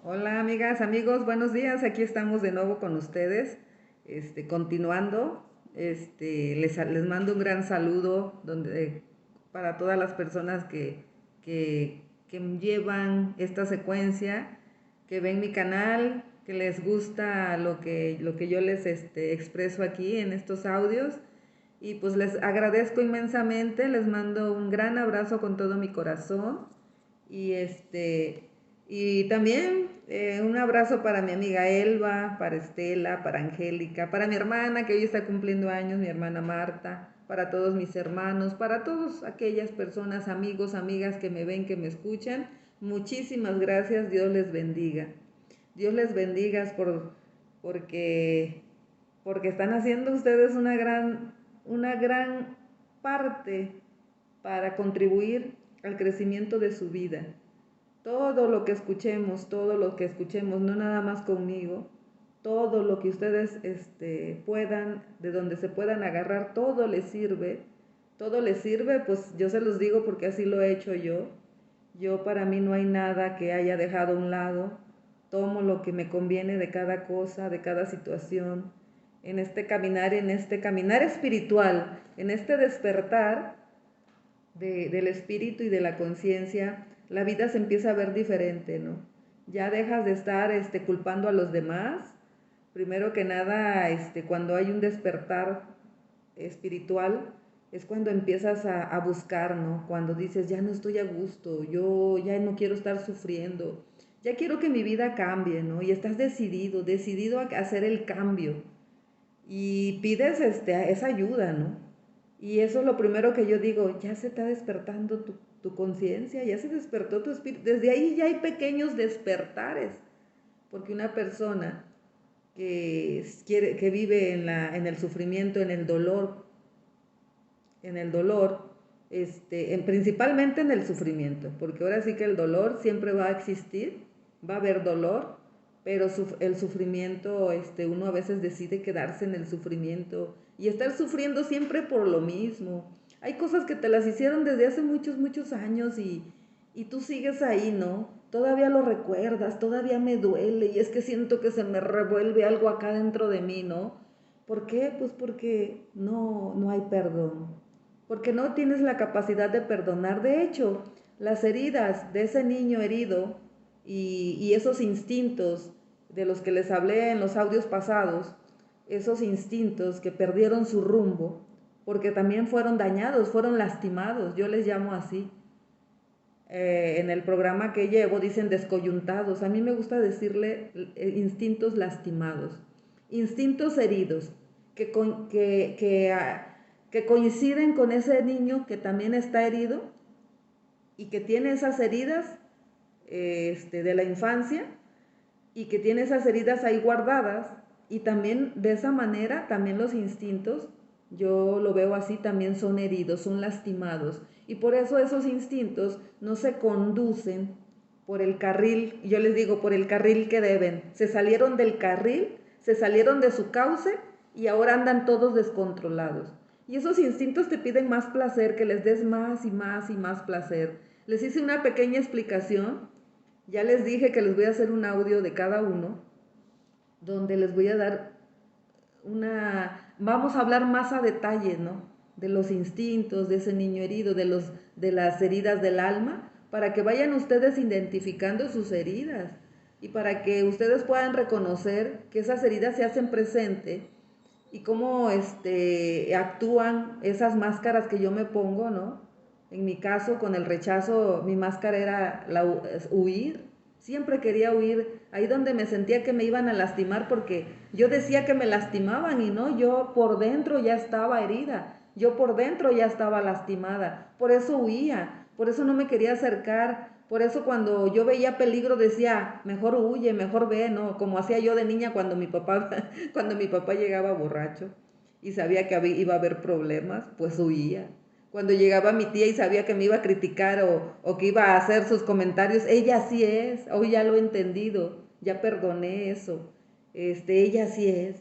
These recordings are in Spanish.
Hola amigas, amigos, buenos días. Aquí estamos de nuevo con ustedes, continuando. Les mando un gran saludo para todas las personas que llevan esta secuencia, que ven mi canal, que les gusta lo que yo les expreso aquí en estos audios. Y pues les agradezco inmensamente, les mando un gran abrazo con todo mi corazón. Y y también un abrazo para mi amiga Elba, para Estela, para Angélica, para mi hermana que hoy está cumpliendo años, mi hermana Marta, para todos mis hermanos, para todas aquellas personas, amigos, amigas que me ven, que me escuchan. Muchísimas gracias, Dios les bendiga. Dios les bendiga porque, porque están haciendo ustedes una gran parte para contribuir al crecimiento de su vida. Todo lo que escuchemos, no nada más conmigo, todo lo que ustedes puedan, de donde se puedan agarrar, todo les sirve, pues yo se los digo porque así lo he hecho yo. Yo para mí no hay nada que haya dejado a un lado, tomo lo que me conviene de cada cosa, de cada situación, en este caminar espiritual, en este despertar del espíritu y de la conciencia, la vida se empieza a ver diferente, ¿no? Ya dejas de estar culpando a los demás. Primero que nada, cuando hay un despertar espiritual, es cuando empiezas a buscar, ¿no? Cuando dices, ya no estoy a gusto, yo ya no quiero estar sufriendo, ya quiero que mi vida cambie, ¿no? Y estás decidido a hacer el cambio y pides esa ayuda, ¿no? Y eso es lo primero que yo digo, ya se está despertando tu conciencia, ya se despertó tu espíritu. Desde ahí ya hay pequeños despertares, porque una persona que vive en el sufrimiento, en el dolor, principalmente en el sufrimiento, porque ahora sí que el dolor siempre va a existir, va a haber dolor, pero el sufrimiento, uno a veces decide quedarse en el sufrimiento y estar sufriendo siempre por lo mismo. Hay cosas que te las hicieron desde hace muchos, muchos años y tú sigues ahí, ¿no? Todavía lo recuerdas, todavía me duele y es que siento que se me revuelve algo acá dentro de mí, ¿no? ¿Por qué? Pues porque no hay perdón, porque no tienes la capacidad de perdonar. De hecho, las heridas de ese niño herido y esos instintos de los que les hablé en los audios pasados, esos instintos que perdieron su rumbo, porque también fueron dañados, fueron lastimados, yo les llamo así. En el programa que llevo dicen descoyuntados, a mí me gusta decirle instintos lastimados, instintos heridos, que, con, que coinciden con ese niño que también está herido y que tiene esas heridas de la infancia y que tiene esas heridas ahí guardadas y también de esa manera, también los instintos, yo lo veo así, también son heridos, son lastimados y por eso esos instintos no se conducen por el carril, yo les digo, por el carril que deben. Se salieron del carril, se salieron de su cauce y ahora andan todos descontrolados. Y esos instintos te piden más placer, que les des más y más y más placer. Les hice una pequeña explicación, ya les dije que les voy a hacer un audio de cada uno, donde les voy a dar vamos a hablar más a detalle, ¿no? De los instintos, de ese niño herido, de las heridas del alma, para que vayan ustedes identificando sus heridas y para que ustedes puedan reconocer que esas heridas se hacen presente y cómo actúan esas máscaras que yo me pongo, ¿no? En mi caso, con el rechazo, mi máscara era huir. Siempre quería huir, ahí donde me sentía que me iban a lastimar, porque yo decía que me lastimaban y no, yo por dentro ya estaba herida, yo por dentro ya estaba lastimada, por eso huía, por eso no me quería acercar, por eso cuando yo veía peligro decía, mejor huye, mejor ve, ¿no? Como hacía yo de niña cuando mi papá, cuando mi papá llegaba borracho y sabía que iba a haber problemas, pues huía. Cuando llegaba mi tía y sabía que me iba a criticar o que iba a hacer sus comentarios, ella así es, hoy ya lo he entendido, ya perdoné eso, ella así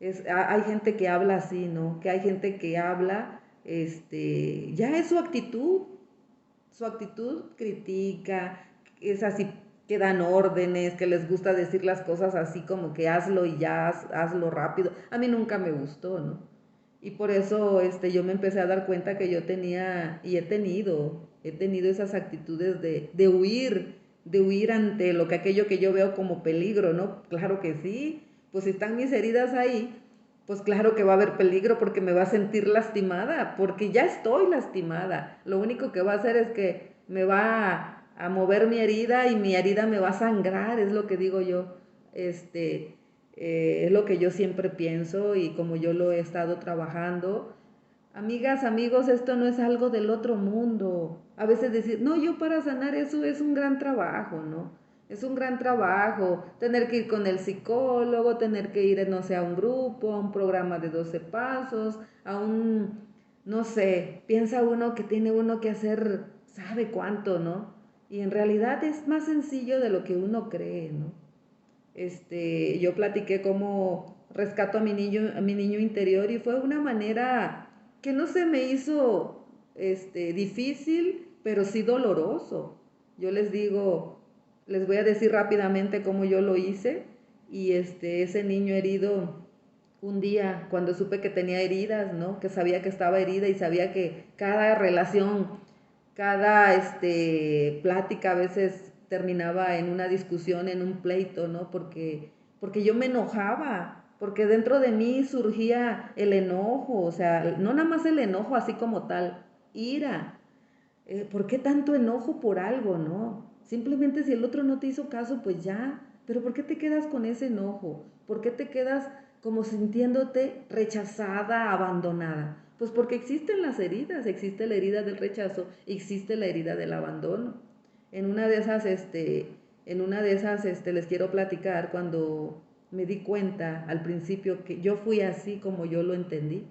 hay gente que habla así, ¿no? Que hay gente que habla, ya es su actitud critica, es así, que dan órdenes, que les gusta decir las cosas así como que hazlo y ya, hazlo rápido. A mí nunca me gustó, ¿no? Y por eso yo me empecé a dar cuenta que yo tenía y he tenido esas actitudes de huir ante lo que aquello que yo veo como peligro, ¿no? Claro que sí, pues si están mis heridas ahí, pues claro que va a haber peligro porque me va a sentir lastimada, porque ya estoy lastimada. Lo único que va a hacer es que me va a mover mi herida y mi herida me va a sangrar, es lo que digo yo. Es lo que yo siempre pienso y como yo lo he estado trabajando. Amigas, amigos, esto no es algo del otro mundo. A veces decir, no, yo para sanar eso es un gran trabajo, ¿no? Es un gran trabajo tener que ir con el psicólogo, tener que ir, no sé, a un grupo, a un programa de 12 pasos, no sé, piensa uno que tiene uno que hacer, sabe cuánto, ¿no? Y en realidad es más sencillo de lo que uno cree, ¿no? Yo platiqué cómo rescato a mi niño interior y fue una manera que no se me hizo difícil, pero sí doloroso. Yo les digo, les voy a decir rápidamente cómo yo lo hice y ese niño herido un día cuando supe que tenía heridas, ¿no? Que sabía que estaba herida y sabía que cada relación, cada plática a veces terminaba en una discusión, en un pleito, ¿no? Porque yo me enojaba, porque dentro de mí surgía el enojo, o sea, no nada más el enojo así como tal, ira. ¿Por qué tanto enojo por algo, no? Simplemente si el otro no te hizo caso, pues ya. Pero ¿por qué te quedas con ese enojo? ¿Por qué te quedas como sintiéndote rechazada, abandonada? Pues porque existen las heridas, existe la herida del rechazo, existe la herida del abandono. En una de esas, les quiero platicar cuando me di cuenta al principio que yo fui así como yo lo entendí.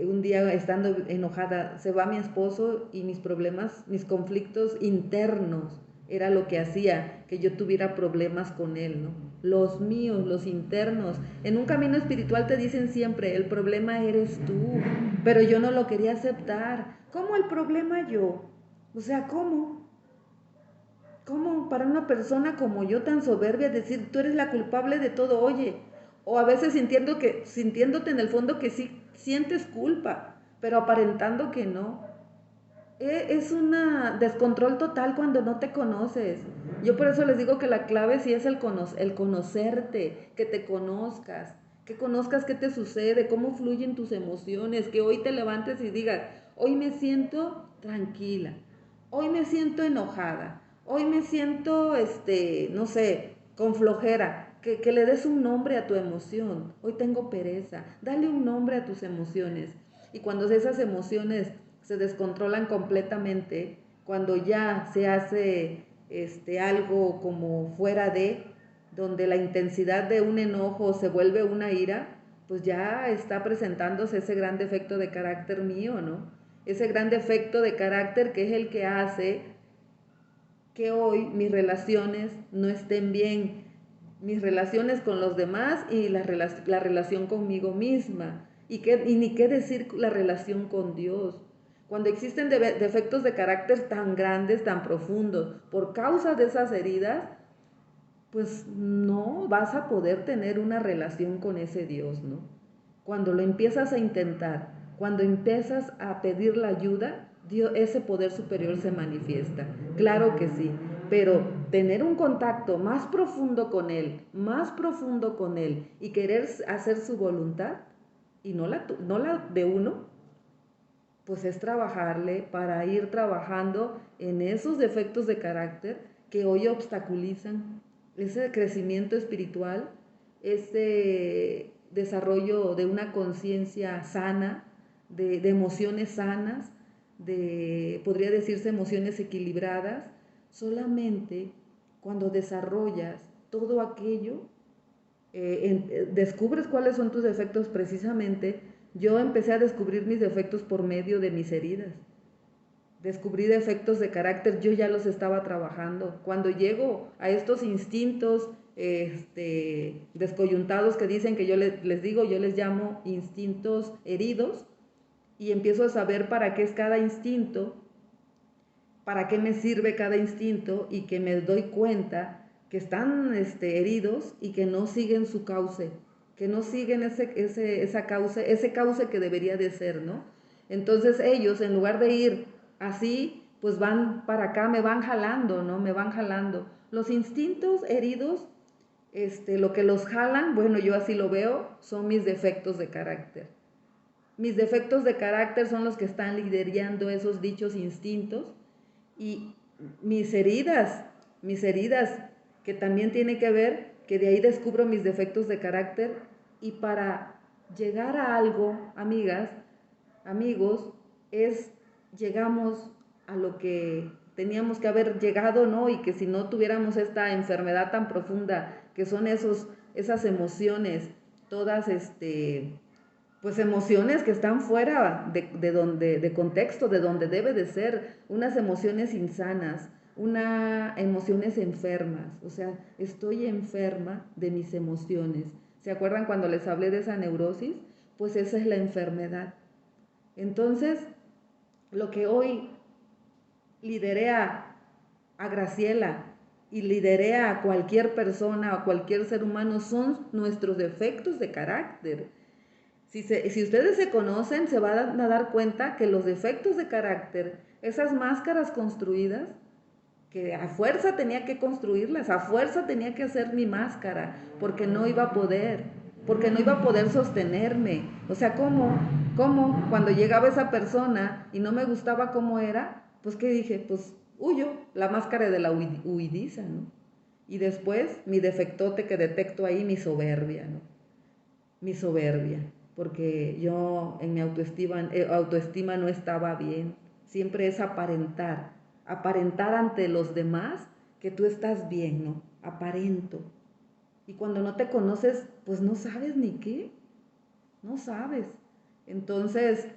Un día estando enojada, se va mi esposo y mis problemas, mis conflictos internos, era lo que hacía que yo tuviera problemas con él, ¿no? Los míos, los internos. En un camino espiritual te dicen siempre, el problema eres tú, pero yo no lo quería aceptar. ¿Cómo el problema yo? O sea, ¿cómo? ¿Cómo para una persona como yo tan soberbia decir tú eres la culpable de todo? Oye, o a veces sintiéndote en el fondo que sí sientes culpa, pero aparentando que no. Es un descontrol total cuando no te conoces. Yo por eso les digo que la clave sí es el conocerte, que te conozcas, que conozcas qué te sucede, cómo fluyen tus emociones, que hoy te levantes y digas, hoy me siento tranquila, hoy me siento enojada, hoy me siento, no sé, con flojera. Que le des un nombre a tu emoción. Hoy tengo pereza. Dale un nombre a tus emociones. Y cuando esas emociones se descontrolan completamente, cuando ya se hace algo como fuera de, donde la intensidad de un enojo se vuelve una ira, pues ya está presentándose ese gran defecto de carácter mío, ¿no? Ese gran defecto de carácter que es el que hace que hoy mis relaciones no estén bien, mis relaciones con los demás y la relación conmigo misma. Y ni qué decir la relación con Dios. Cuando existen defectos de carácter tan grandes, tan profundos, por causa de esas heridas, pues no vas a poder tener una relación con ese Dios, ¿no? Cuando lo empiezas a intentar, cuando empiezas a pedir la ayuda, Dios, ese poder superior se manifiesta. Claro que sí, pero tener un contacto más profundo con Él y querer hacer su voluntad y no la de uno, pues es trabajarle para ir trabajando en esos defectos de carácter que hoy obstaculizan ese crecimiento espiritual, ese desarrollo de una conciencia sana, de emociones sanas, podría decirse, emociones equilibradas, solamente cuando desarrollas todo aquello, descubres cuáles son tus defectos precisamente. Yo empecé a descubrir mis defectos por medio de mis heridas. Descubrí defectos de carácter, yo ya los estaba trabajando. Cuando llego a estos instintos descoyuntados que dicen que yo les digo, yo les llamo instintos heridos, y empiezo a saber para qué es cada instinto, para qué me sirve cada instinto y que me doy cuenta que están heridos y que no siguen su cauce, que no siguen ese cauce que debería de ser, ¿no? Entonces ellos, en lugar de ir así, pues van para acá, me van jalando, ¿no? Me van jalando. Los instintos heridos, lo que los jalan, bueno, yo así lo veo, son mis defectos de carácter. Mis defectos de carácter son los que están liderando esos dichos instintos y mis heridas, que también tiene que ver, que de ahí descubro mis defectos de carácter y para llegar a algo, amigas, amigos, llegamos a lo que teníamos que haber llegado, ¿no? Y que si no tuviéramos esta enfermedad tan profunda, que son esas emociones, todas, pues emociones que están fuera de contexto, de donde debe de ser, unas emociones insanas, emociones enfermas, o sea, estoy enferma de mis emociones. ¿Se acuerdan cuando les hablé de esa neurosis? Pues esa es la enfermedad. Entonces, lo que hoy lideré a Graciela y lideré a cualquier persona, a cualquier ser humano, son nuestros defectos de carácter. Si ustedes se conocen, se van a dar cuenta que los defectos de carácter, esas máscaras construidas, que a fuerza tenía que construirlas, a fuerza tenía que hacer mi máscara, porque no iba a poder sostenerme. O sea, ¿cómo cuando llegaba esa persona y no me gustaba cómo era? Pues, ¿qué dije? Pues huyo, la máscara de la huidiza, ¿no? Y después mi defectote que detecto ahí, mi soberbia, ¿no? Mi soberbia, porque yo en mi autoestima no estaba bien. Siempre es aparentar ante los demás que tú estás bien, ¿no? Aparento. Y cuando no te conoces, pues no sabes ni qué, no sabes. Entonces,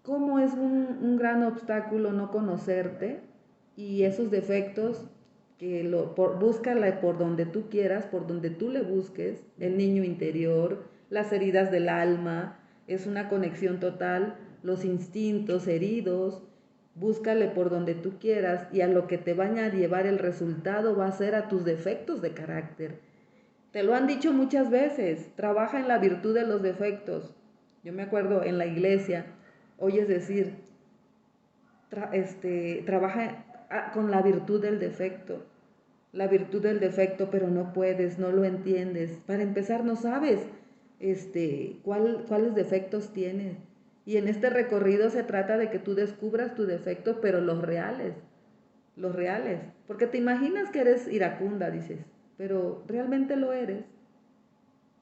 ¿cómo es un gran obstáculo no conocerte? Y esos defectos búscala por donde tú quieras, por donde tú le busques, el niño interior, las heridas del alma, es una conexión total, los instintos heridos, búscale por donde tú quieras y a lo que te vaya a llevar el resultado va a ser a tus defectos de carácter. Te lo han dicho muchas veces, trabaja en la virtud de los defectos. Yo me acuerdo en la iglesia, oyes decir, trabaja con la virtud del defecto. La virtud del defecto, pero no puedes, no lo entiendes. Para empezar, no sabes cuáles defectos tienes. Y en este recorrido se trata de que tú descubras tu defecto, pero los reales. Los reales. Porque te imaginas que eres iracunda, dices, pero realmente lo eres.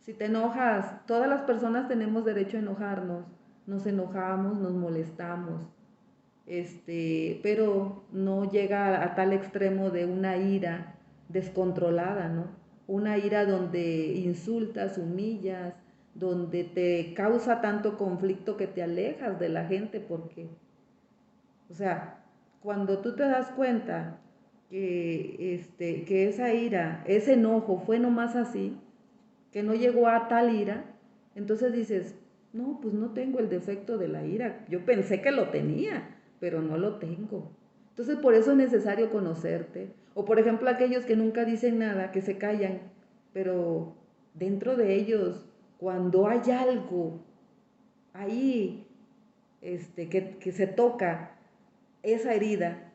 Si te enojas, todas las personas tenemos derecho a enojarnos. Nos enojamos, nos molestamos. Pero no llega a tal extremo de una ira descontrolada, ¿no? Una ira donde insultas, humillas, donde te causa tanto conflicto que te alejas de la gente porque, o sea, cuando tú te das cuenta que esa ira, ese enojo fue nomás así, que no llegó a tal ira, entonces dices, no, pues no tengo el defecto de la ira, yo pensé que lo tenía, pero no lo tengo. Entonces por eso es necesario conocerte. O por ejemplo aquellos que nunca dicen nada, que se callan, pero dentro de ellos, cuando hay algo ahí que se toca esa herida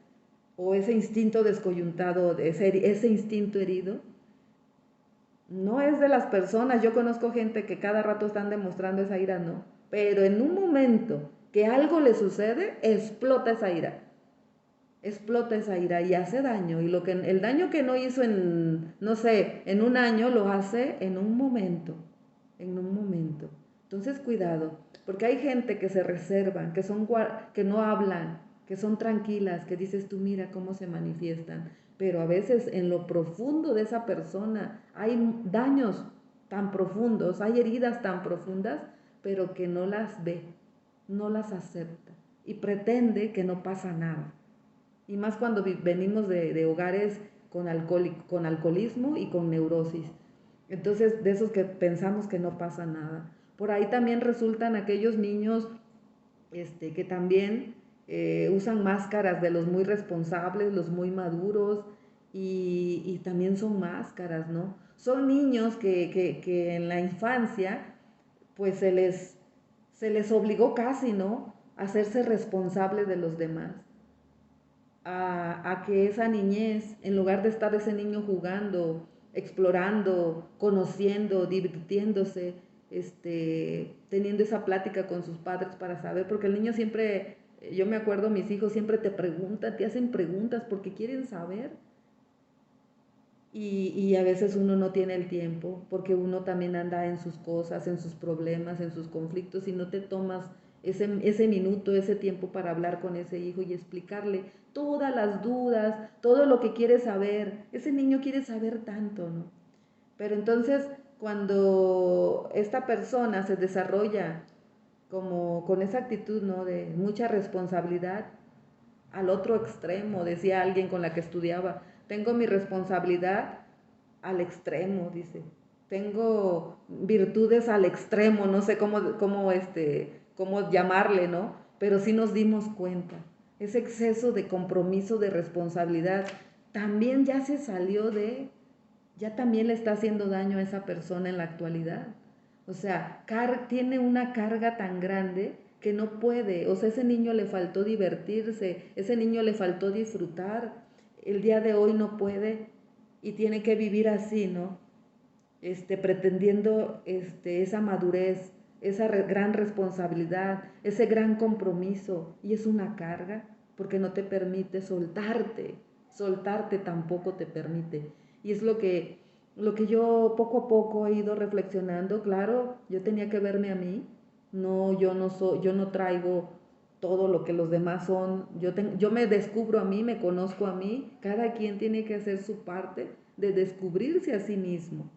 o ese instinto descoyuntado, ese instinto herido, no es de las personas. Yo conozco gente que cada rato están demostrando esa ira, no. Pero en un momento que algo le sucede, explota esa ira. Explota esa ira y hace daño. Y el daño que no hizo en, no sé, en un año, lo hace en un momento. En un momento. Entonces, cuidado. Porque hay gente que se reservan, que no hablan, que son tranquilas, que dices tú, mira cómo se manifiestan. Pero a veces en lo profundo de esa persona hay daños tan profundos, hay heridas tan profundas, pero que no las ve, no las acepta y pretende que no pasa nada. Y más cuando venimos de hogares con alcoholismo y con neurosis. Entonces, de esos que pensamos que no pasa nada. Por ahí también resultan aquellos niños que también usan máscaras de los muy responsables, los muy maduros, y también son máscaras, ¿no? Son niños que en la infancia, pues se les obligó casi, ¿no? A hacerse responsables de los demás, a que esa niñez, en lugar de estar ese niño jugando, explorando, conociendo, divirtiéndose, teniendo esa plática con sus padres para saber, porque el niño siempre, yo me acuerdo, mis hijos siempre te preguntan, te hacen preguntas porque quieren saber. Y a veces uno no tiene el tiempo, porque uno también anda en sus cosas, en sus problemas, en sus conflictos, y no te tomas ese minuto, ese tiempo para hablar con ese hijo y explicarle todas las dudas, todo lo que quiere saber. Ese niño quiere saber tanto, ¿no? Pero entonces, cuando esta persona se desarrolla como con esa actitud, ¿no? De mucha responsabilidad, al otro extremo, decía alguien con la que estudiaba, tengo mi responsabilidad al extremo, dice, tengo virtudes al extremo, no sé cómo llamarle, ¿no? Pero sí nos dimos cuenta, ese exceso de compromiso, de responsabilidad, también ya se salió ya también le está haciendo daño a esa persona en la actualidad. O sea, tiene una carga tan grande que no puede. O sea, ese niño le faltó divertirse, ese niño le faltó disfrutar. El día de hoy no puede y tiene que vivir así, ¿no? Pretendiendo esa madurez, esa gran responsabilidad, ese gran compromiso. Y es una carga porque no te permite soltarte tampoco te permite. Y es lo que yo poco a poco he ido reflexionando. Claro, yo tenía que verme a mí. No, yo no traigo todo lo que los demás son. Yo me descubro a mí, me conozco a mí. Cada quien tiene que hacer su parte de descubrirse a sí mismo.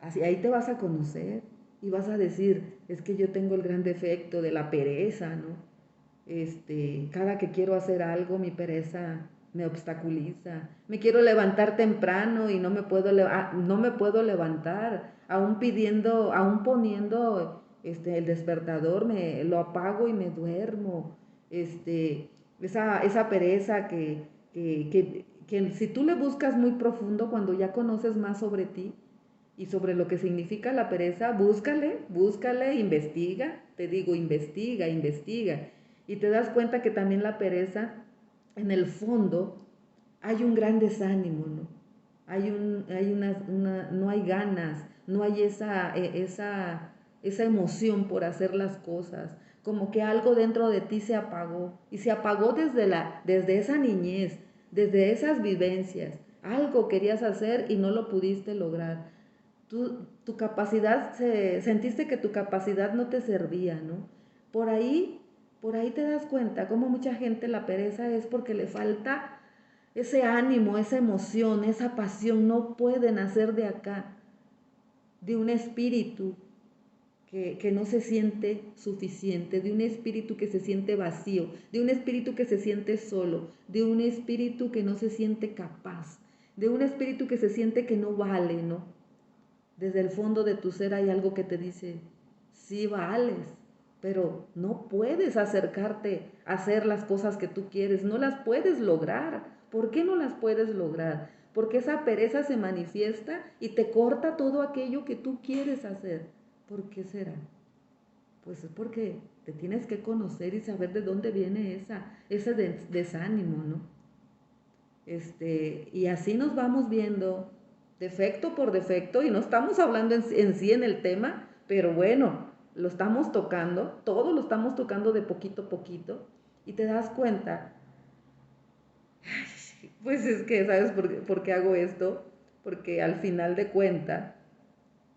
Así ahí te vas a conocer y vas a decir, es que yo tengo el gran defecto de la pereza, ¿no? Cada que quiero hacer algo, mi pereza me obstaculiza. Me quiero levantar temprano y no me puedo levantar, aún poniendo el despertador, lo apago y me duermo. Esa pereza que si tú le buscas muy profundo, cuando ya conoces más sobre ti y sobre lo que significa la pereza, búscale, investiga, te digo, investiga. Y te das cuenta que también la pereza, en el fondo, hay un gran desánimo, ¿no? No hay ganas, no hay esa emoción por hacer las cosas, como que algo dentro de ti se apagó, y se apagó desde esa niñez, desde esas vivencias. Algo querías hacer y no lo pudiste lograr. Tu capacidad, sentiste que tu capacidad no te servía, ¿no? Por ahí, por ahí te das cuenta cómo mucha gente la pereza es porque le falta ese ánimo, esa emoción, esa pasión. No pueden hacer de acá, de un espíritu que no se siente suficiente, de un espíritu que se siente vacío, de un espíritu que se siente solo, de un espíritu que no se siente capaz, de un espíritu que se siente que no vale, ¿no? Desde el fondo de tu ser hay algo que te dice, sí vales, pero no puedes acercarte a hacer las cosas que tú quieres, no las puedes lograr. ¿Por qué no las puedes lograr? Porque esa pereza se manifiesta y te corta todo aquello que tú quieres hacer. ¿Por qué será? Pues es porque te tienes que conocer y saber de dónde viene ese desánimo, ¿no? Y así nos vamos viendo defecto por defecto, y no estamos hablando en sí en el tema, pero bueno, lo estamos tocando, todo lo estamos tocando de poquito a poquito, y te das cuenta, pues es que, ¿sabes por qué hago esto? Porque al final de cuenta,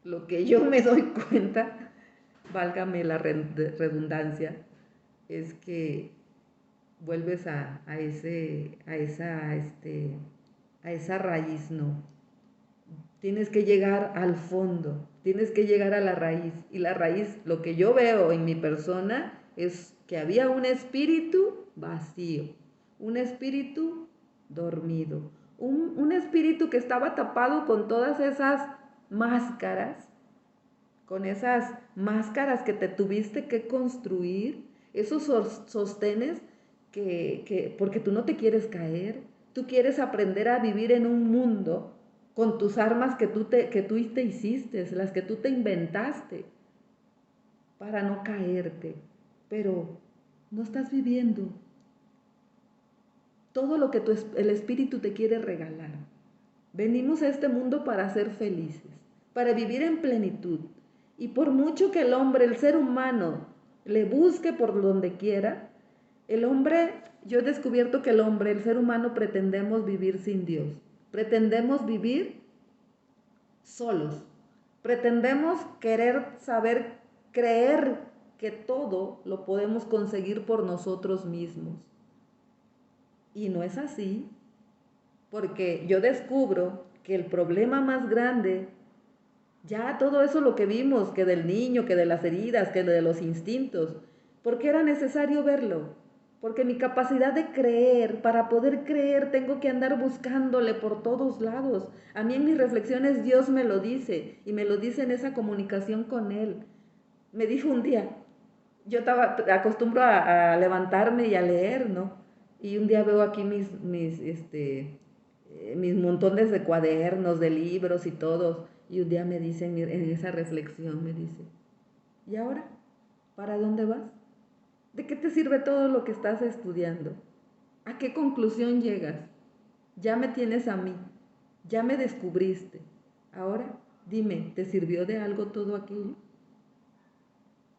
lo que yo me doy cuenta, válgame la redundancia, es que vuelves a esa raíz, ¿no? Tienes que llegar al fondo, tienes que llegar a la raíz. Y la raíz, lo que yo veo en mi persona, es que había un espíritu vacío, un espíritu dormido, un espíritu que estaba tapado con todas esas máscaras, con esas máscaras que te tuviste que construir, esos sostenes porque tú no te quieres caer, tú quieres aprender a vivir en un mundo con tus armas que tú te hiciste, las que tú te inventaste para no caerte, pero no estás viviendo todo lo que el Espíritu te quiere regalar. Venimos a este mundo para ser felices, para vivir en plenitud. Y por mucho que el hombre, el ser humano, le busque por donde quiera, el hombre, yo he descubierto que el ser humano, pretendemos vivir sin Dios. Pretendemos vivir solos. Pretendemos querer saber, creer que todo lo podemos conseguir por nosotros mismos. Y no es así, porque yo descubro que el problema más grande, ya todo eso lo que vimos, que del niño, que de las heridas, que de los instintos, porque era necesario verlo, porque mi capacidad de creer, para poder creer, tengo que andar buscándole por todos lados. A mí en mis reflexiones Dios me lo dice, y me lo dice en esa comunicación con Él. Me dijo un día, acostumbro a levantarme y a leer, ¿no? Y un día veo aquí mis montones de cuadernos, de libros y todos. Y un día me dice, en esa reflexión, me dice, ¿y ahora? ¿Para dónde vas? ¿De qué te sirve todo lo que estás estudiando? ¿A qué conclusión llegas? Ya me tienes a mí, ya me descubriste. Ahora, dime, ¿te sirvió de algo todo aquello?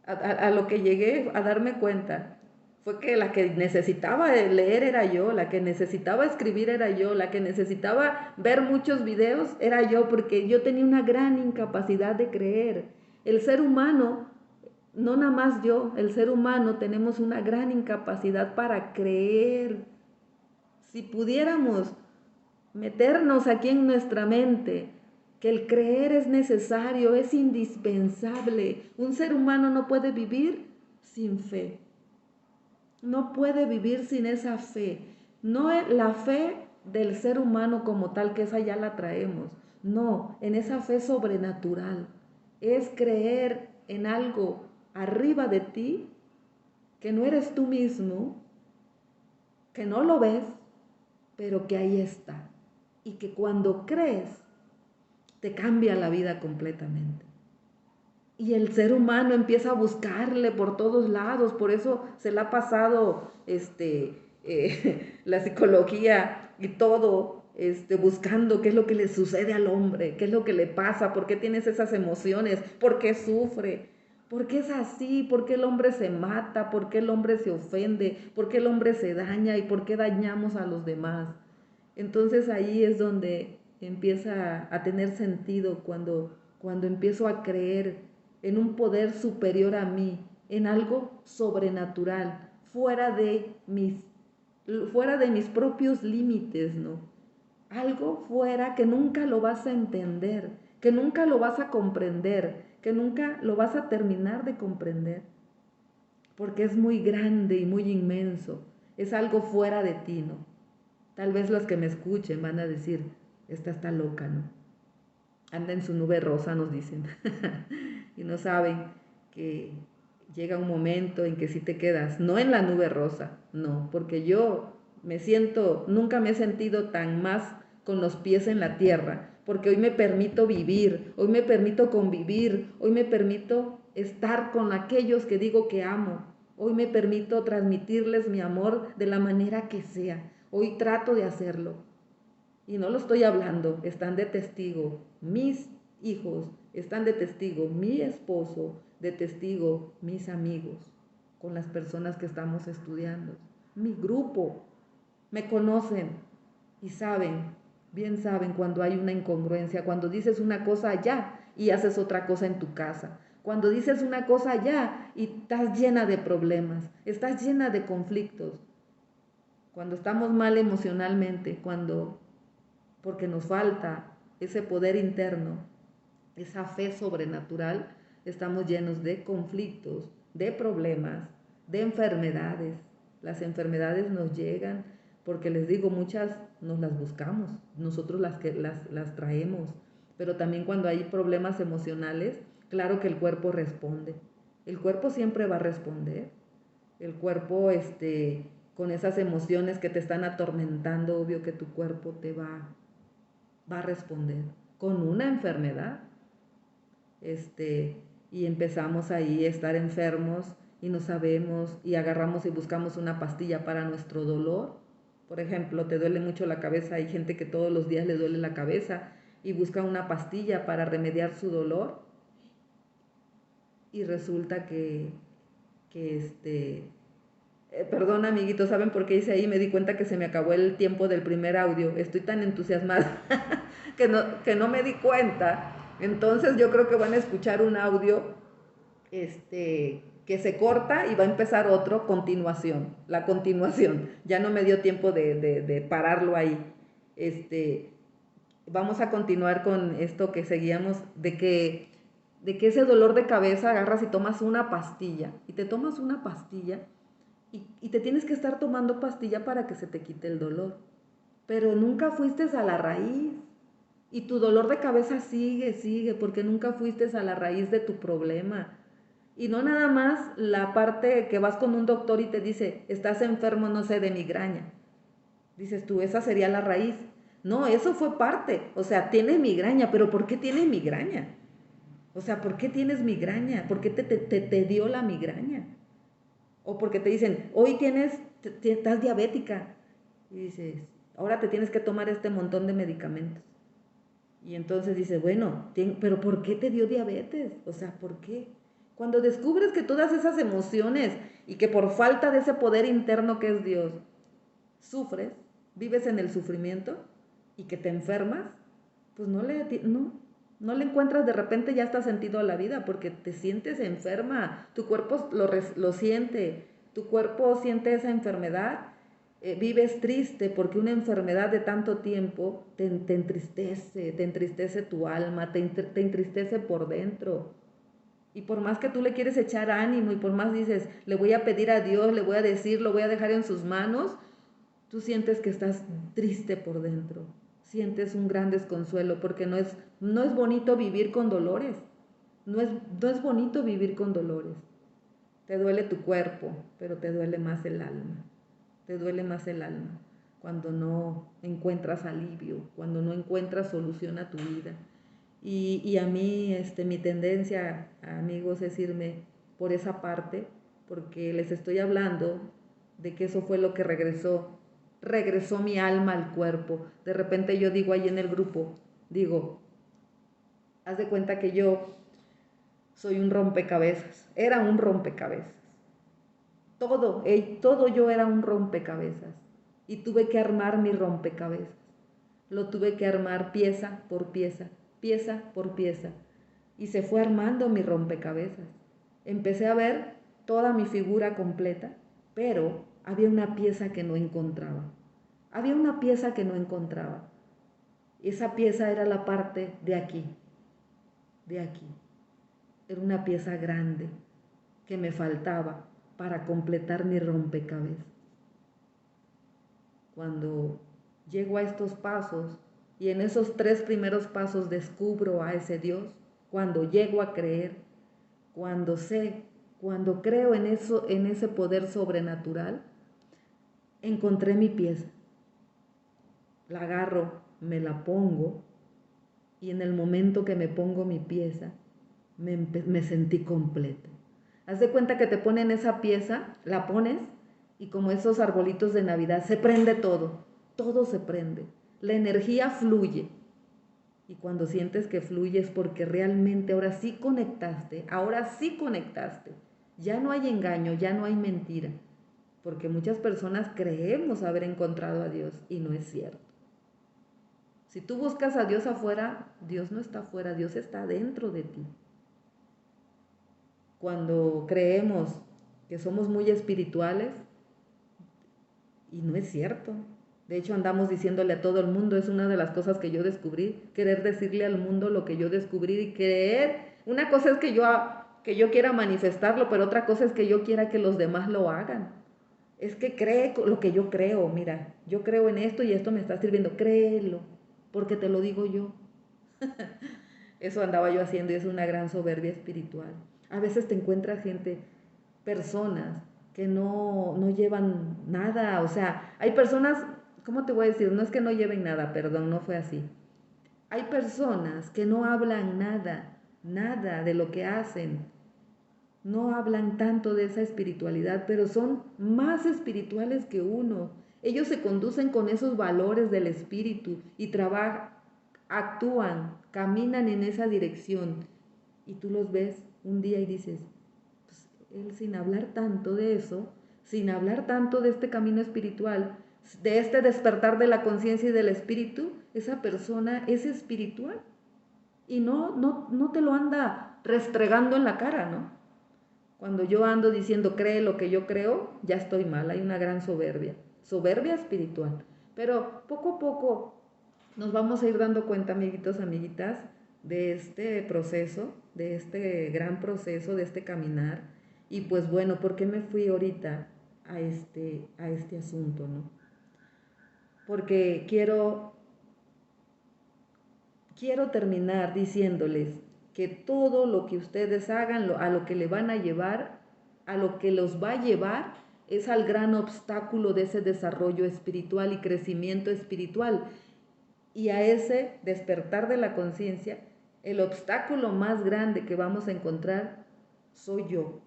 A lo que llegué a darme cuenta fue que la que necesitaba leer era yo, la que necesitaba escribir era yo, la que necesitaba ver muchos videos era yo, porque yo tenía una gran incapacidad de creer. El ser humano, no nada más yo, el ser humano tenemos una gran incapacidad para creer. Si pudiéramos meternos aquí en nuestra mente que el creer es necesario, es indispensable. Un ser humano no puede vivir sin fe. No puede vivir sin esa fe. No es la fe del ser humano como tal, que esa ya la traemos. No, en esa fe sobrenatural. Es creer en algo arriba de ti, que no eres tú mismo, que no lo ves, pero que ahí está. Y que cuando crees, te cambia la vida completamente. Y el ser humano empieza a buscarle por todos lados, por eso se le ha pasado la psicología y todo, buscando qué es lo que le sucede al hombre, qué es lo que le pasa, por qué tienes esas emociones, por qué sufre, por qué es así, por qué el hombre se mata, por qué el hombre se ofende, por qué el hombre se daña y por qué dañamos a los demás. Entonces ahí es donde empieza a tener sentido cuando empiezo a creer en un poder superior a mí, en algo sobrenatural, fuera de mis propios límites, ¿no? Algo fuera que nunca lo vas a entender, que nunca lo vas a comprender, que nunca lo vas a terminar de comprender, porque es muy grande y muy inmenso, es algo fuera de ti, ¿no? Tal vez los que me escuchen van a decir, esta está loca, ¿no? Anda en su nube rosa, nos dicen. Y no saben que llega un momento en que sí te quedas, no en la nube rosa, no, porque yo nunca me he sentido tan más con los pies en la tierra, porque hoy me permito vivir, hoy me permito convivir, hoy me permito estar con aquellos que digo que amo, hoy me permito transmitirles mi amor de la manera que sea, hoy trato de hacerlo. Y no lo estoy hablando, están de testigo mis hijos, están de testigo mi esposo, de testigo mis amigos, con las personas que estamos estudiando, mi grupo. Me conocen y saben, bien saben cuando hay una incongruencia, cuando dices una cosa allá y haces otra cosa en tu casa. Cuando dices una cosa allá y estás llena de problemas, estás llena de conflictos. Cuando estamos mal emocionalmente, porque nos falta ese poder interno, esa fe sobrenatural, estamos llenos de conflictos, de problemas, de enfermedades. Las enfermedades nos llegan porque les digo, muchas nos las buscamos, nosotros las traemos, pero también cuando hay problemas emocionales, claro que el cuerpo responde. El cuerpo siempre va a responder. El cuerpo con esas emociones que te están atormentando, obvio que tu cuerpo te va a responder con una enfermedad. Y empezamos ahí a estar enfermos y no sabemos y agarramos y buscamos una pastilla para nuestro dolor. Por ejemplo, te duele mucho la cabeza, hay gente que todos los días le duele la cabeza y busca una pastilla para remediar su dolor y resulta perdón, amiguitos, ¿saben por qué hice ahí? Me di cuenta que se me acabó el tiempo del primer audio. Estoy tan entusiasmada que no me di cuenta. Entonces yo creo que van a escuchar un audio que se corta y va a empezar otro, continuación. La continuación. Ya no me dio tiempo de pararlo ahí. Vamos a continuar con esto que seguíamos, de que ese dolor de cabeza agarras y tomas una pastilla. Y te tomas una pastilla y te tienes que estar tomando pastilla para que se te quite el dolor. Pero nunca fuiste a la raíz. Y tu dolor de cabeza sigue, porque nunca fuiste a la raíz de tu problema. Y no nada más la parte que vas con un doctor y te dice, estás enfermo, no sé, de migraña. Dices tú, esa sería la raíz. No, eso fue parte. O sea, tienes migraña, pero ¿por qué tienes migraña? O sea, ¿por qué tienes migraña? ¿Por qué te dio la migraña? O porque te dicen, hoy estás diabética. Y dices, ahora te tienes que tomar este montón de medicamentos. Y entonces dices, bueno, pero ¿por qué te dio diabetes? O sea, ¿por qué? Cuando descubres que todas esas emociones y que por falta de ese poder interno que es Dios, sufres, vives en el sufrimiento y que te enfermas, pues no le encuentras de repente ya está sentido a la vida porque te sientes enferma, tu cuerpo lo siente, tu cuerpo siente esa enfermedad, vives triste porque una enfermedad de tanto tiempo te entristece tu alma, te entristece por dentro. Y por más que tú le quieres echar ánimo y por más dices, le voy a pedir a Dios, le voy a decir, lo voy a dejar en sus manos, tú sientes que estás triste por dentro, sientes un gran desconsuelo porque no es bonito vivir con dolores, no es bonito vivir con dolores. Te duele tu cuerpo, pero te duele más el alma, te duele más el alma cuando no encuentras alivio, cuando no encuentras solución a tu vida. Y a mí, mi tendencia, amigos, es irme por esa parte, porque les estoy hablando de que eso fue lo que regresó mi alma al cuerpo. De repente yo digo ahí en el grupo, digo, haz de cuenta que yo soy un rompecabezas, era un rompecabezas. Todo yo era un rompecabezas y tuve que armar mi rompecabezas. Lo tuve que armar pieza por pieza, pieza por pieza. Y se fue armando mi rompecabezas. Empecé a ver toda mi figura completa, pero había una pieza que no encontraba. Había una pieza que no encontraba. Esa pieza era la parte de aquí, de aquí. Era una pieza grande que me faltaba para completar mi rompecabezas. Cuando llego a estos pasos y en esos 3 primeros pasos descubro a ese Dios, cuando llego a creer, cuando sé, cuando creo en eso, en ese poder sobrenatural, encontré mi pieza. La agarro, me la pongo y en el momento que me pongo mi pieza, me sentí completo. Haz de cuenta que te ponen esa pieza, la pones y como esos arbolitos de Navidad, se prende todo se prende. La energía fluye. Y cuando sientes que fluye es porque realmente ahora sí conectaste. Ya no hay engaño, ya no hay mentira. Porque muchas personas creemos haber encontrado a Dios y no es cierto. Si tú buscas a Dios afuera, Dios no está afuera, Dios está dentro de ti. Cuando creemos que somos muy espirituales, y no es cierto. De hecho, andamos diciéndole a todo el mundo, es una de las cosas que yo descubrí, querer decirle al mundo lo que yo descubrí y creer. Una cosa es que yo quiera manifestarlo, pero otra cosa es que yo quiera que los demás lo hagan. Es que cree lo que yo creo, mira, yo creo en esto y esto me está sirviendo, créelo, porque te lo digo yo. Eso andaba yo haciendo y es una gran soberbia espiritual. A veces te encuentras gente, personas que no llevan nada. O sea, hay personas, ¿cómo te voy a decir? No es que no lleven nada, perdón, no fue así. Hay personas que no hablan nada, nada de lo que hacen. No hablan tanto de esa espiritualidad, pero son más espirituales que uno. Ellos se conducen con esos valores del espíritu y trabajan, actúan, caminan en esa dirección. Y tú los ves un día y dices, pues él sin hablar tanto de eso, sin hablar tanto de este camino espiritual, de este despertar de la conciencia y del espíritu, esa persona es espiritual y no te lo anda restregando en la cara, ¿no? Cuando yo ando diciendo cree lo que yo creo, ya estoy mal, hay una gran soberbia, soberbia espiritual. Pero poco a poco nos vamos a ir dando cuenta, amiguitos, amiguitas, de este proceso, de este gran proceso, de este caminar. Y pues bueno, ¿por qué me fui ahorita a este asunto, no? Porque quiero terminar diciéndoles que todo lo que ustedes hagan, a lo que le van a llevar, a lo que los va a llevar, es al gran obstáculo de ese desarrollo espiritual y crecimiento espiritual. Y a ese despertar de la conciencia, el obstáculo más grande que vamos a encontrar soy yo.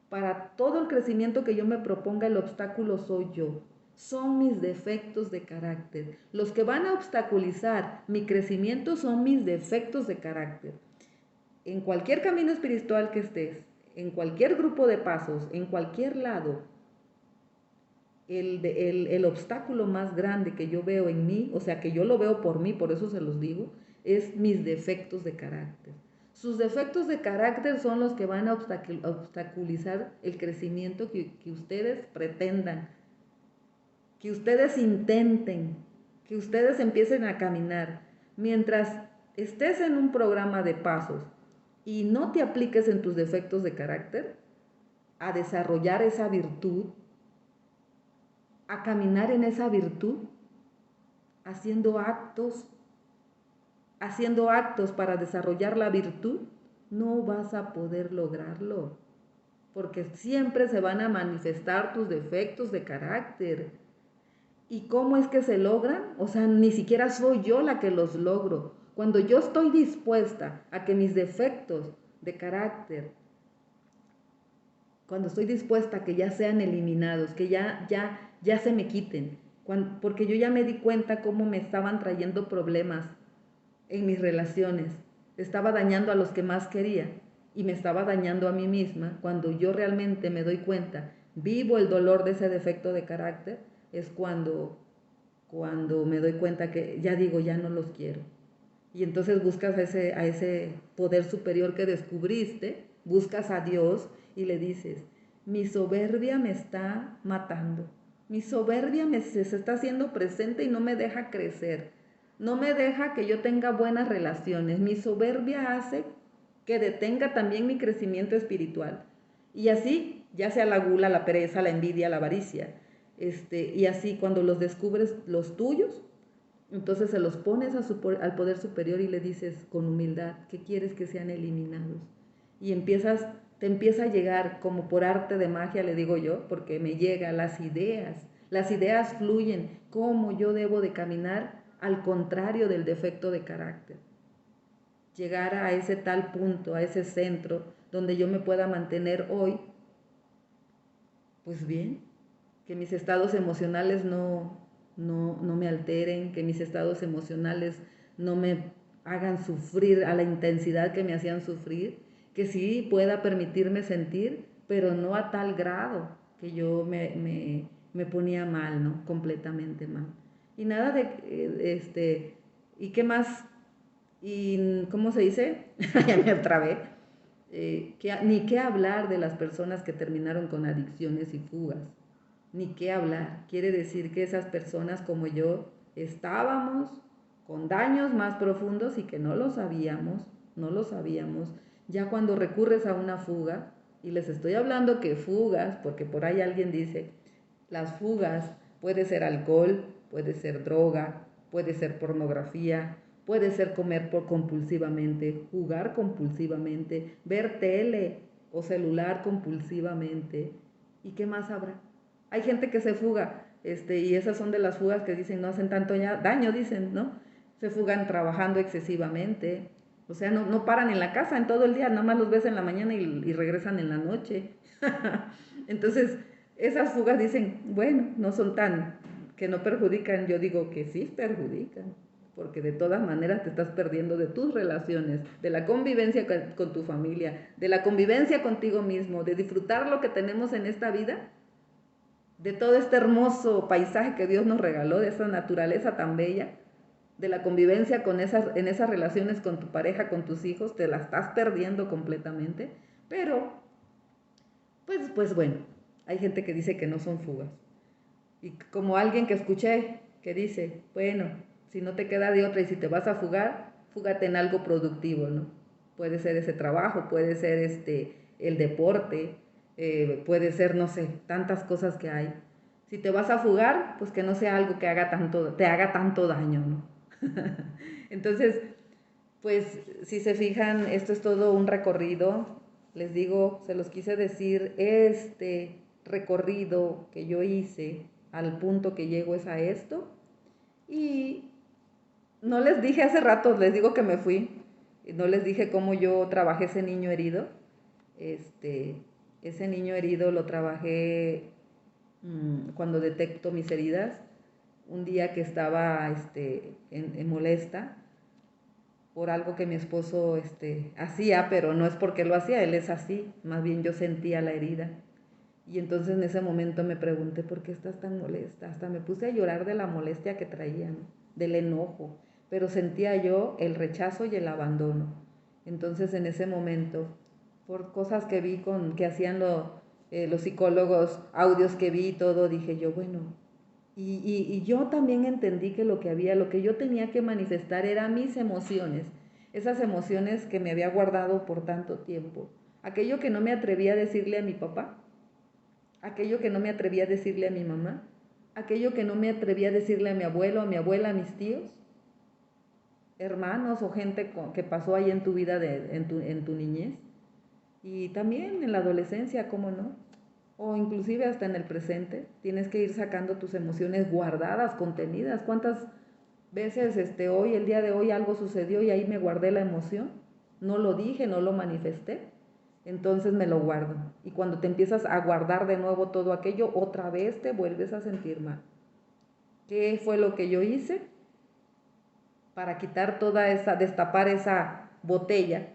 Para todo el crecimiento que yo me proponga, el obstáculo soy yo. Son mis defectos de carácter. Los que van a obstaculizar mi crecimiento son mis defectos de carácter. En cualquier camino espiritual que estés, en cualquier grupo de pasos, en cualquier lado, el obstáculo más grande que yo veo en mí, o sea, que yo lo veo por mí, por eso se los digo, es mis defectos de carácter. Sus defectos de carácter son los que van a obstaculizar el crecimiento que ustedes pretendan, que ustedes intenten, que ustedes empiecen a caminar. Mientras estés en un programa de pasos y no te apliques en tus defectos de carácter, a desarrollar esa virtud, a caminar en esa virtud, haciendo actos para desarrollar la virtud, no vas a poder lograrlo, porque siempre se van a manifestar tus defectos de carácter. ¿Y cómo es que se logran? O sea, ni siquiera soy yo la que los logro. Cuando yo estoy dispuesta a que mis defectos de carácter, cuando estoy dispuesta a que ya sean eliminados, que ya se me quiten, porque yo ya me di cuenta cómo me estaban trayendo problemas en mis relaciones, estaba dañando a los que más quería y me estaba dañando a mí misma. Cuando yo realmente me doy cuenta, vivo el dolor de ese defecto de carácter, es cuando me doy cuenta que ya digo, ya no los quiero. Y entonces buscas a ese poder superior que descubriste, buscas a Dios y le dices, mi soberbia me está matando, mi soberbia se está haciendo presente y no me deja crecer, no me deja que yo tenga buenas relaciones, mi soberbia hace que detenga también mi crecimiento espiritual. Y así, ya sea la gula, la pereza, la envidia, la avaricia, y así cuando los descubres los tuyos, entonces se los pones al poder superior y le dices con humildad que quieres que sean eliminados. Y te empieza a llegar como por arte de magia, le digo yo, porque me llegan las ideas fluyen, cómo yo debo de caminar al contrario del defecto de carácter. Llegar a ese tal punto, a ese centro, donde yo me pueda mantener hoy, pues bien, que mis estados emocionales no me alteren, que mis estados emocionales no me hagan sufrir a la intensidad que me hacían sufrir, que sí pueda permitirme sentir, pero no a tal grado que yo me ponía mal, ¿no? Completamente mal. Y nada ¿y qué más? ¿Y cómo se dice? Ya me trabé. Ni qué hablar de las personas que terminaron con adicciones y fugas. Ni qué hablar. Quiere decir que esas personas como yo estábamos con daños más profundos y que no lo sabíamos. Ya cuando recurres a una fuga, y les estoy hablando que fugas, porque por ahí alguien dice, las fugas puede ser alcohol, puede ser droga, puede ser pornografía, puede ser comer compulsivamente, jugar compulsivamente, ver tele o celular compulsivamente. ¿Y qué más habrá? Hay gente que se fuga, y esas son de las fugas que dicen no hacen tanto daño, dicen, ¿no? Se fugan trabajando excesivamente, o sea, no paran en la casa en todo el día, nada más los ves en la mañana y regresan en la noche. Entonces, esas fugas dicen, bueno, no son tan, que no perjudican, yo digo que sí perjudican, porque de todas maneras te estás perdiendo de tus relaciones, de la convivencia con tu familia, de la convivencia contigo mismo, de disfrutar lo que tenemos en esta vida, de todo este hermoso paisaje que Dios nos regaló, de esa naturaleza tan bella, de la convivencia en esas relaciones con tu pareja, con tus hijos, te la estás perdiendo completamente, pero pues bueno, hay gente que dice que no son fugas. Y como alguien que escuché que dice, bueno, si no te queda de otra y si te vas a fugar, fúgate en algo productivo, ¿no? Puede ser ese trabajo, puede ser el deporte, puede ser, no sé, tantas cosas que hay. Si te vas a fugar, pues que no sea algo que te haga tanto daño, ¿no? Entonces, pues si se fijan, esto es todo un recorrido. Les digo, se los quise decir, este recorrido que yo hice al punto que llego es a esto. Y no les dije hace rato, les digo que me fui. No les dije cómo yo trabajé ese niño herido. Ese niño herido lo trabajé cuando detecto mis heridas. Un día que estaba en molesta por algo que mi esposo hacía, pero no es porque lo hacía, él es así, más bien yo sentía la herida. Y entonces en ese momento me pregunté, ¿por qué estás tan molesta? Hasta me puse a llorar de la molestia que traían, del enojo, pero sentía yo el rechazo y el abandono. Entonces en ese momento, por cosas que vi que hacían los psicólogos, audios que vi y todo, dije yo, bueno, y yo también entendí que lo que yo tenía que manifestar eran mis emociones, esas emociones que me había guardado por tanto tiempo, aquello que no me atrevía a decirle a mi papá, aquello que no me atrevía a decirle a mi mamá, aquello que no me atrevía a decirle a mi abuelo, a mi abuela, a mis tíos, hermanos o gente que pasó ahí en tu vida, en tu niñez, y también en la adolescencia, ¿cómo no? O inclusive hasta en el presente, tienes que ir sacando tus emociones guardadas, contenidas. ¿Cuántas veces hoy, el día de hoy, algo sucedió y ahí me guardé la emoción? No lo dije, no lo manifesté, entonces me lo guardo. Y cuando te empiezas a guardar de nuevo todo aquello, otra vez te vuelves a sentir mal. ¿Qué fue lo que yo hice para quitar destapar esa botella?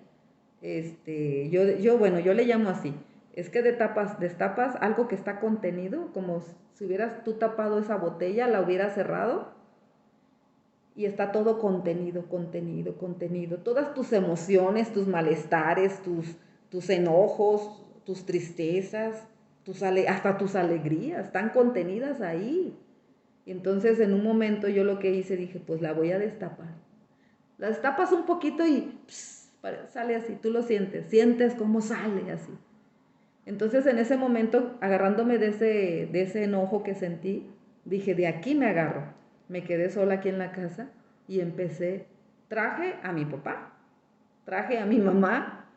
Bueno, yo le llamo así. Es que destapas algo que está contenido, como si hubieras tú tapado esa botella, la hubieras cerrado y está todo contenido, contenido, contenido. Todas tus emociones, tus malestares, tus enojos, tus tristezas, hasta tus alegrías, están contenidas ahí. Y entonces en un momento yo lo que hice, dije, pues la voy a destapar. La destapas un poquito y sale así, tú lo sientes cómo sale así. Entonces en ese momento, agarrándome de ese enojo que sentí, dije, de aquí me agarro. Me quedé sola aquí en la casa y traje a mi papá, traje a mi mamá.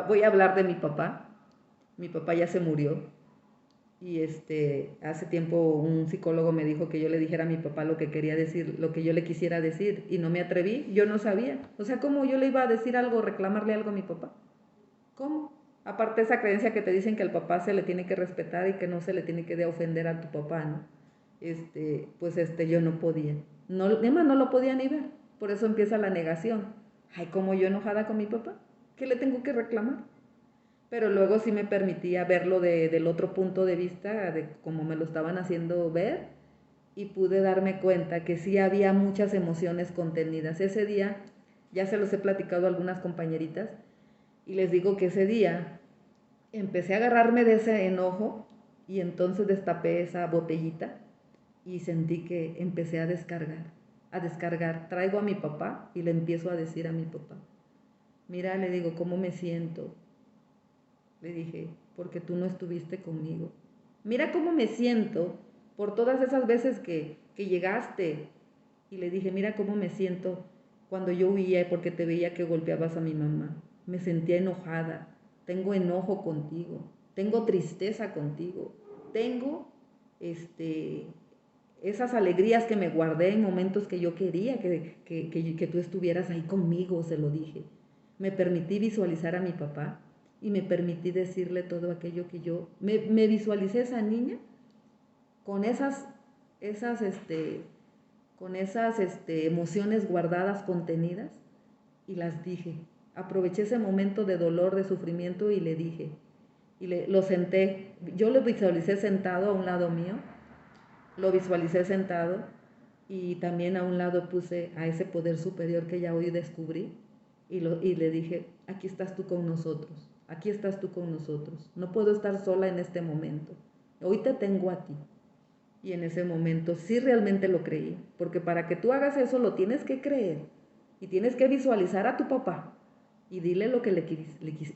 Voy a hablar de mi papá ya se murió. Y hace tiempo un psicólogo me dijo que yo le dijera a mi papá lo que quería decir, lo que yo le quisiera decir, y no me atreví, yo no sabía. O sea, ¿cómo yo le iba a decir algo, reclamarle algo a mi papá? ¿Cómo? Aparte esa creencia que te dicen que al papá se le tiene que respetar y que no se le tiene que ofender a tu papá, ¿no? Pues yo no podía. No, además no lo podía ni ver. Por eso empieza la negación. Ay, ¿cómo yo enojada con mi papá? ¿Qué le tengo que reclamar? Pero luego sí me permitía verlo del otro punto de vista, de cómo me lo estaban haciendo ver, y pude darme cuenta que sí había muchas emociones contenidas. Ese día, ya se los he platicado a algunas compañeritas, y les digo que ese día empecé a agarrarme de ese enojo y entonces destapé esa botellita y sentí que empecé a descargar, a descargar. Traigo a mi papá y le empiezo a decir a mi papá, mira, le digo, ¿cómo me siento? Le dije, porque tú no estuviste conmigo. Mira cómo me siento por todas esas veces que llegaste. Y le dije, mira cómo me siento cuando yo huía porque te veía que golpeabas a mi mamá. Me sentía enojada, tengo enojo contigo. tengo tristeza contigo, tengo esas alegrías que me guardé en momentos que yo quería que tú estuvieras ahí conmigo, se lo dije. Me permití visualizar a mi papá y me permití decirle todo aquello que yo, me visualicé esa niña con esas, emociones guardadas, contenidas, y las dije. Aproveché ese momento de dolor, de sufrimiento y le dije. Lo senté, yo lo visualicé sentado a un lado mío, lo visualicé sentado y también a un lado puse a ese poder superior que ya hoy descubrí y le dije, aquí estás tú con nosotros, aquí estás tú con nosotros, no puedo estar sola en este momento, hoy te tengo a ti. Y en ese momento sí realmente lo creí, porque para que tú hagas eso lo tienes que creer y tienes que visualizar a tu papá y dile lo que le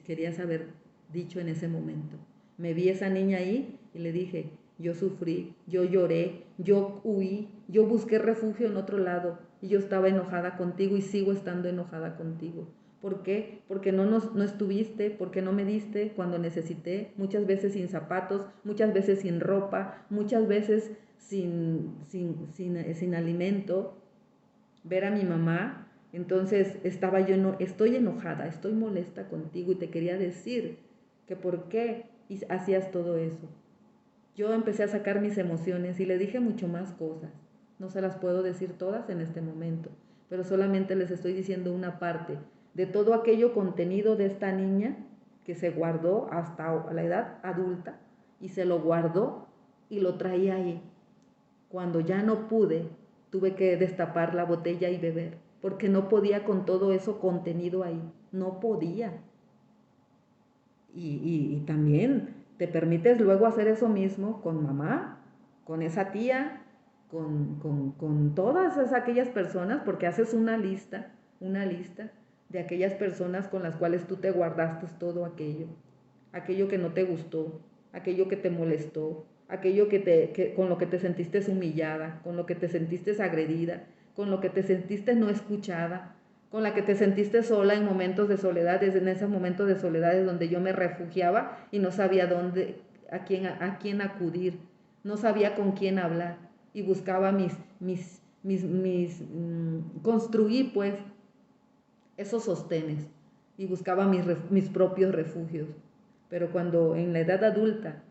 querías haber dicho en ese momento. Me vi esa niña ahí y le dije, yo sufrí, yo lloré, yo huí, yo busqué refugio en otro lado y yo estaba enojada contigo y sigo estando enojada contigo. ¿Por qué? Porque no estuviste, porque no me diste cuando necesité, muchas veces sin zapatos, muchas veces sin ropa, muchas veces sin alimento. Ver a mi mamá, entonces estaba yo, no, estoy enojada, estoy molesta contigo y te quería decir que por qué hacías todo eso. Yo empecé a sacar mis emociones y le dije mucho más cosas. No se las puedo decir todas en este momento, pero solamente les estoy diciendo una parte de todo aquello contenido de esta niña que se guardó hasta la edad adulta y se lo guardó y lo traía ahí. Cuando ya no pude, tuve que destapar la botella y beber, porque no podía con todo eso contenido ahí, no podía. Y también te permites luego hacer eso mismo con mamá, con esa tía, con todas aquellas personas, porque haces una lista de aquellas personas con las cuales tú te guardaste todo aquello que no te gustó, aquello que te molestó, aquello con lo que te sentiste humillada, con lo que te sentiste agredida, con lo que te sentiste no escuchada, con la que te sentiste sola en momentos de soledad, en esos momentos de soledad donde yo me refugiaba y no sabía a quién acudir, no sabía con quién hablar y buscaba construí pues esos sostenes y buscaba mis propios refugios. Pero cuando en la edad adulta,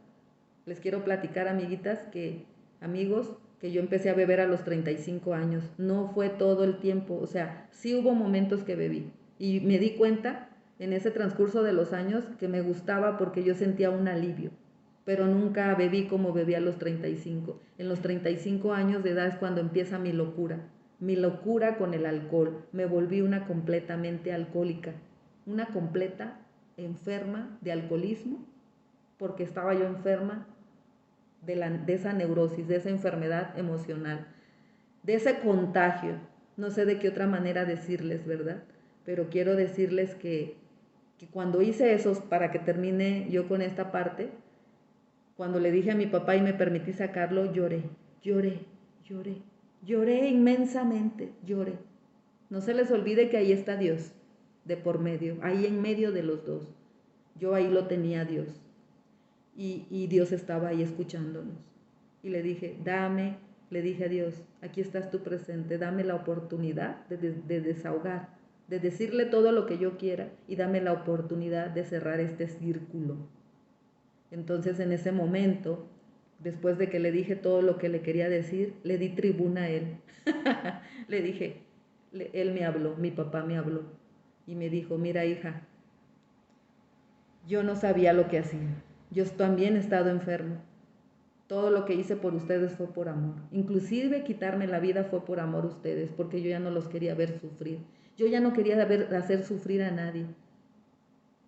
les quiero platicar, amigos, que yo empecé a beber a los 35 años. No fue todo el tiempo, o sea, sí hubo momentos que bebí. Y me di cuenta en ese transcurso de los años que me gustaba porque yo sentía un alivio. Pero nunca bebí como bebí a los 35. En los 35 años de edad es cuando empieza mi locura. Mi locura con el alcohol. Me volví una completamente alcohólica. Una completa enferma de alcoholismo porque estaba yo enferma de esa neurosis, de esa enfermedad emocional, de ese contagio. No sé de qué otra manera decirles, ¿verdad? Pero quiero decirles que cuando hice eso, para que termine yo con esta parte, cuando le dije a mi papá y me permití sacarlo, lloré, lloré, lloré, lloré inmensamente, lloré. No se les olvide que ahí está Dios, de por medio, ahí en medio de los dos. Yo ahí lo tenía a Dios. Y Dios estaba ahí escuchándonos. Y le dije a Dios, aquí estás tú presente, dame la oportunidad de desahogar, de decirle todo lo que yo quiera y dame la oportunidad de cerrar este círculo. Entonces en ese momento, después de que le dije todo lo que le quería decir, le di tribuna a él. Le dije, él me habló, mi papá me habló y me dijo, mira hija, yo no sabía lo que hacía. Yo también he estado enfermo. Todo lo que hice por ustedes fue por amor. Inclusive quitarme la vida fue por amor a ustedes, porque yo ya no los quería ver sufrir. Yo ya no quería hacer sufrir a nadie.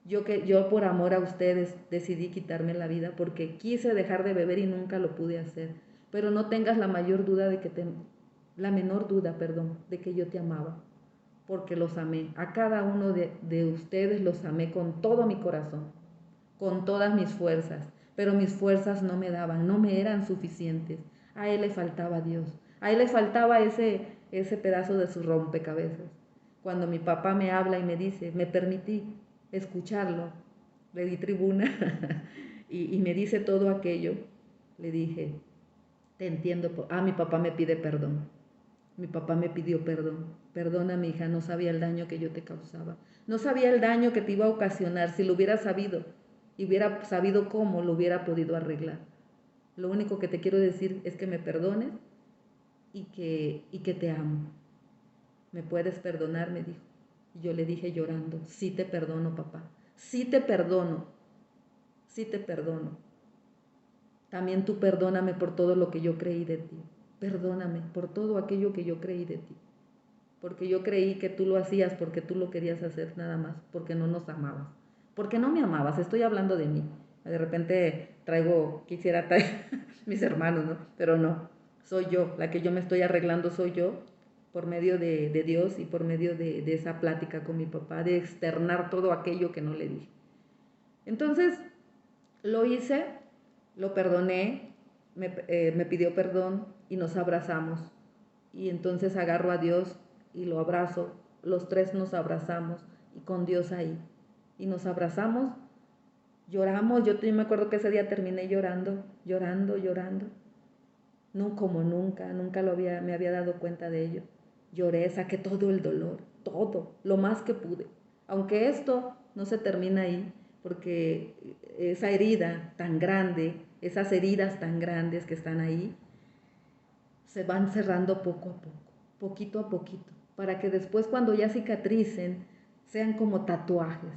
Yo por amor a ustedes decidí quitarme la vida porque quise dejar de beber y nunca lo pude hacer. Pero no tengas la menor duda, de que yo te amaba, porque los amé. A cada uno de ustedes los amé con todo mi corazón, con todas mis fuerzas, pero mis fuerzas no me daban, no me eran suficientes. A él le faltaba Dios, a él le faltaba ese pedazo de su rompecabezas. Cuando mi papá me habla y me dice, me permití escucharlo, le di tribuna y me dice todo aquello, le dije, te entiendo. Mi papá me pide perdón. Mi papá me pidió perdón. Perdona, mi hija, no sabía el daño que yo te causaba. No sabía el daño que te iba a ocasionar. Si lo hubiera sabido y hubiera sabido cómo, lo hubiera podido arreglar. Lo único que te quiero decir es que me perdones y que te amo. ¿Me puedes perdonar?, me dijo. Y yo le dije llorando, sí te perdono, papá. Sí te perdono. Sí te perdono. También tú perdóname por todo lo que yo creí de ti. Perdóname por todo aquello que yo creí de ti. Porque yo creí que tú lo hacías porque tú lo querías hacer nada más, porque no nos amabas. Porque no me amabas, estoy hablando de mí. De repente quisiera traer mis hermanos, ¿no? Pero no, soy yo, la que yo me estoy arreglando soy yo, por medio de Dios y por medio de esa plática con mi papá, de externar todo aquello que no le dije. Entonces, lo hice, lo perdoné, me pidió perdón y nos abrazamos. Y entonces agarro a Dios y lo abrazo, los tres nos abrazamos y con Dios ahí. Y nos abrazamos, lloramos, yo me acuerdo que ese día terminé llorando, llorando, llorando. No como nunca, me había dado cuenta de ello. Lloré, saqué todo el dolor, todo, lo más que pude. Aunque esto no se termina ahí, porque esa herida tan grande, esas heridas tan grandes que están ahí, se van cerrando poco a poco, poquito a poquito, para que después cuando ya cicatricen sean como tatuajes,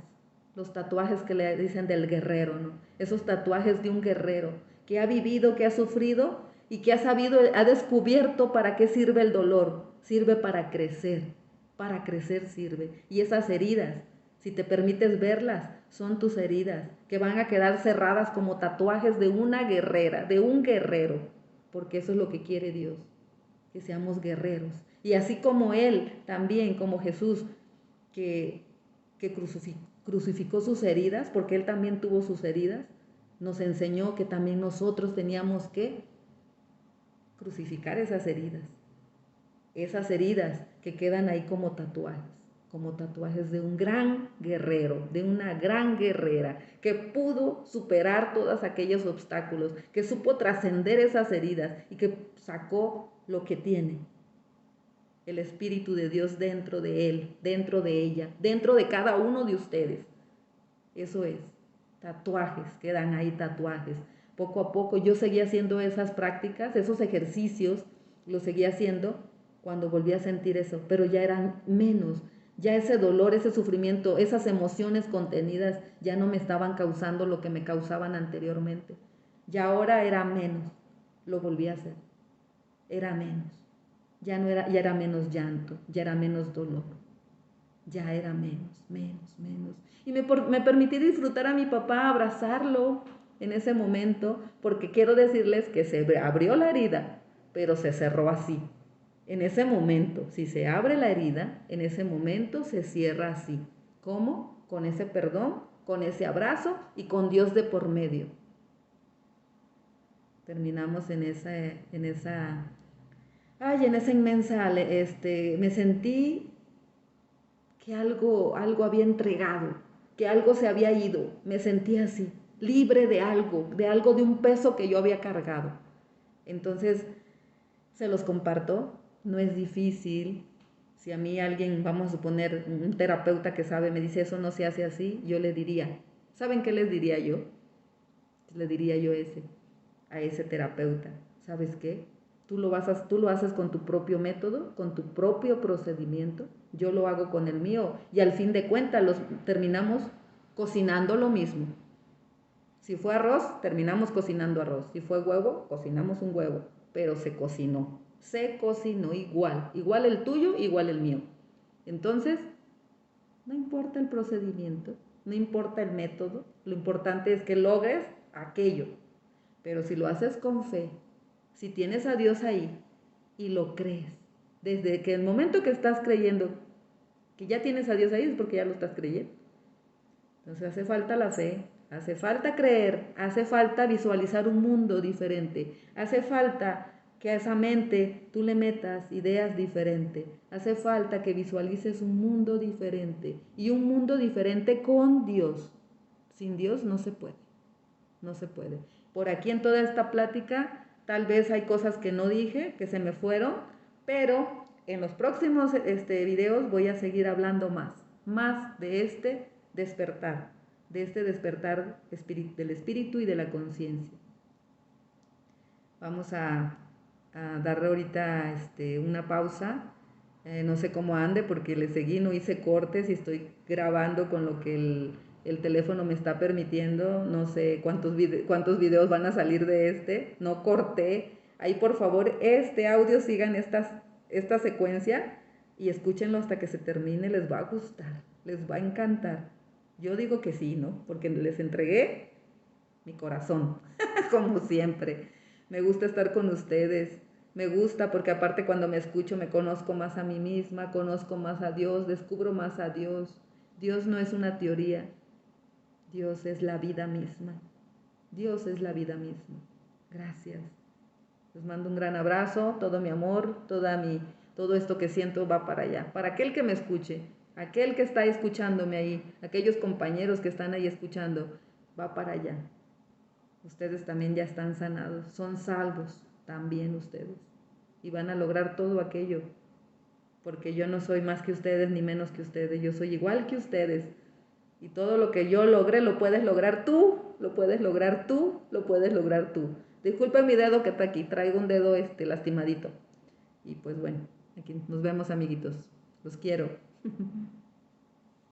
los tatuajes que le dicen del guerrero, ¿no? Esos tatuajes de un guerrero que ha vivido, que ha sufrido y que ha sabido, ha descubierto para qué sirve el dolor. Sirve para crecer sirve. Y esas heridas, si te permites verlas, son tus heridas que van a quedar cerradas como tatuajes de una guerrera, de un guerrero, porque eso es lo que quiere Dios, que seamos guerreros. Y así como Él, también como Jesús, que crucificó sus heridas, porque Él también tuvo sus heridas, nos enseñó que también nosotros teníamos que crucificar esas heridas que quedan ahí como tatuajes de un gran guerrero, de una gran guerrera, que pudo superar todos aquellos obstáculos, que supo trascender esas heridas y que sacó lo que tiene, el Espíritu de Dios dentro de él, dentro de ella, dentro de cada uno de ustedes. Eso es, tatuajes, quedan ahí tatuajes. Poco a poco yo seguía haciendo esas prácticas, esos ejercicios, los seguía haciendo cuando volví a sentir eso, pero ya eran menos, ya ese dolor, ese sufrimiento, esas emociones contenidas ya no me estaban causando lo que me causaban anteriormente. Ya ahora era menos, lo volví a hacer, era menos, ya era menos llanto, ya era menos dolor, ya era menos. Y me permití disfrutar a mi papá, abrazarlo en ese momento, porque quiero decirles que se abrió la herida, pero se cerró así. En ese momento, si se abre la herida, en ese momento se cierra así. ¿Cómo? Con ese perdón, con ese abrazo y con Dios de por medio. Terminamos en esa inmensa, me sentí que algo había entregado, que algo se había ido, me sentí así, libre de un peso que yo había cargado. Entonces, se los comparto, no es difícil. Si a mí alguien, vamos a suponer, un terapeuta que sabe, me dice eso no se hace así, yo le diría, ¿saben qué les diría yo? Le diría yo a ese terapeuta, ¿sabes qué? Tú lo haces con tu propio método, con tu propio procedimiento, yo lo hago con el mío y al fin de cuentas terminamos cocinando lo mismo. Si fue arroz, terminamos cocinando arroz. Si fue huevo, cocinamos un huevo, pero se cocinó igual el tuyo, igual el mío. Entonces, no importa el procedimiento, no importa el método, lo importante es que logres aquello. Pero si lo haces con fe, si tienes a Dios ahí y lo crees, desde que el momento que estás creyendo que ya tienes a Dios ahí es porque ya lo estás creyendo. Entonces hace falta la fe, hace falta creer, hace falta visualizar un mundo diferente, hace falta que a esa mente tú le metas ideas diferentes, hace falta que visualices un mundo diferente y un mundo diferente con Dios. Sin Dios no se puede. no se puede. Por aquí en toda esta plática, tal vez hay cosas que no dije, que se me fueron, pero en los próximos videos voy a seguir hablando más de este despertar del espíritu y de la conciencia. Vamos a darle ahorita una pausa. No sé cómo ande porque le seguí, no hice cortes y estoy grabando con lo que el teléfono me está permitiendo. No sé cuántos videos van a salir de no corté. Ahí por favor audio sigan esta secuencia y escúchenlo hasta que se termine, les va a gustar, les va a encantar. Yo digo que sí, ¿no? Porque les entregué mi corazón, como siempre. Me gusta estar con ustedes. Me gusta porque aparte cuando me escucho me conozco más a mí misma, conozco más a Dios, descubro más a Dios. Dios no es una teoría, Dios es la vida misma. Dios es la vida misma. Gracias. Les mando un gran abrazo, todo mi amor, todo esto que siento va para allá. Para aquel que me escuche, aquel que está escuchándome ahí, aquellos compañeros que están ahí escuchando, va para allá. Ustedes también ya están sanados, son salvos también ustedes. Y van a lograr todo aquello, porque yo no soy más que ustedes ni menos que ustedes, yo soy igual que ustedes. Y todo lo que yo logré lo puedes lograr tú, lo puedes lograr tú, lo puedes lograr tú. Disculpen mi dedo que está aquí, traigo un dedo lastimadito. Y pues bueno, aquí nos vemos amiguitos, los quiero.